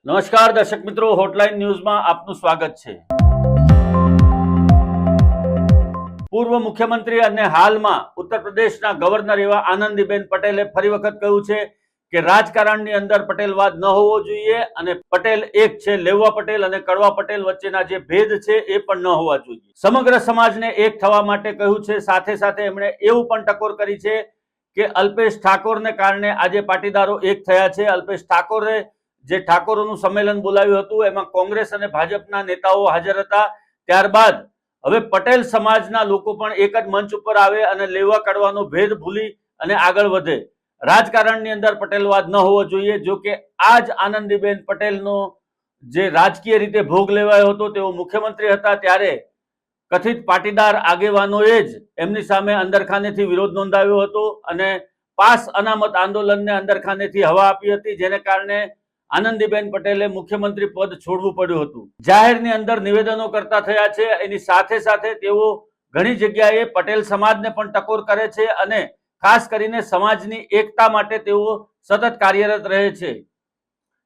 નમસ્કાર દર્શક મિત્રો, હોટલાઇન ન્યૂઝમાં આપનું સ્વાગત છે। પૂર્વ મુખ્યમંત્રી અને હાલમાં ઉત્તર પ્રદેશના ગવર્નર એવા આનંદીબેન પટેલે ફરી વખત કહ્યું છે કે રાજકારણની અંદર પટેલવાદ ન હોવો જોઈએ અને પટેલ એક છે। લેવા પટેલ અને કડવા પટેલ વચ્ચેના જે ભેદ છે એ પણ ન હોવા જોઈએ। સમગ્ર સમાજને એક થવા માટે કહ્યું છે। સાથે સાથે એમણે એવું પણ ટકોર કરી છે કે અલ્પેશ ઠાકોરને કારણે આજે પાટીદારો એક થયા છે। અલ્પેશ ઠાકોરે જે ઠાકોરોનું સંમેલન બોલાવ્યું હતું એમાં કોંગ્રેસ અને ભાજપના નેતાઓ હાજર હતા। ત્યારબાદ હવે પટેલ સમાજના લોકો પણ એક જ મંચ ઉપર આવે અને લેવા કડવાનો ભેદ ભૂલી અને આગળ વધે। રાજકારણની અંદર પટેલવાદ ન હોવો જોઈએ। જો કે આજ આનંદીબેન પટેલનો જે રાજકીય રીતે ભોગ લેવાયો હતો, તેઓ મુખ્યમંત્રી હતા ત્યારે કથિત પાટીદાર આગેવાનોએ જ એમની સામે અંદરખાનેથી વિરોધ નોંધાવ્યો હતો અને પાસ અનામત આંદોલનને અંદરખાનેથી હવા આપી હતી, જેને કારણે આનંદીબેન પટેલે મુખ્યમંત્રી પદ છોડવું પડ્યું હતું। જાહેરની અંદર નિવેદનો કરતા થયા છે। એની સાથે સાથે તેઓ ઘણી જગ્યાએ પટેલ સમાજને પણ ટકોર કરે છે અને ખાસ કરીને સમાજની એકતા માટે તેઓ સતત કાર્યરત રહે છે।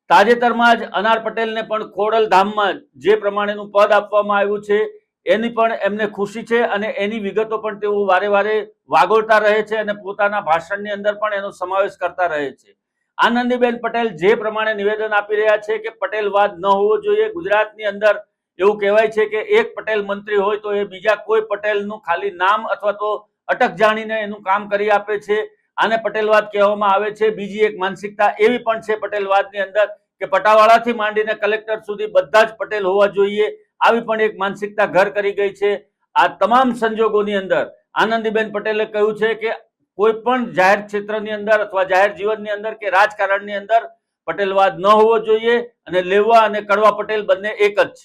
તાજેતરમાં જ અનાર પટેલને પણ ખોડલધામમાં જે પ્રમાણેનું પદ આપવામાં આવ્યું છે એની પણ એમને ખુશી છે અને એની વિગતો પણ તેઓ વારે વારે વાગોળતા રહે છે અને પોતાના ભાષણની અંદર પણ એનો સમાવેશ કરતા રહે છે। આનંદીબેન પટેલ જે પ્રમાણે નિવેદન આપી રહ્યા છે કે પટેલવાદ ન હોવો જોઈએ। ગુજરાતની અંદર એવું કહેવાય છે કે એક પટેલ મંત્રી હોય તો એ બીજા કોઈ પટેલનું ખાલી નામ અથવા તો અટક જાણીને એનું કામ કરી આપે છે। આને પટેલવાદ કહેવામાં આવે છે। બીજી એક માનસિકતા એવી પણ છે પટેલવાદની અંદર કે પટાવાળાથી માંડીને કલેક્ટર સુધી બધા જ પટેલ હોવા જોઈએ, આવી પણ એક માનસિકતા ઘર કરી ગઈ છે। આ તમામ સંજોગોની અંદર આનંદીબેન પટેલે કહ્યું છે કે કોઈ પણ જાહેર ક્ષેત્રની અંદર અથવા જાહેર જીવનની અંદર કે રાજકારણની અંદર પટેલવાદ ન હોવો જોઈએ અને લેવા અને કડવા પટેલ બંને એક જ છે।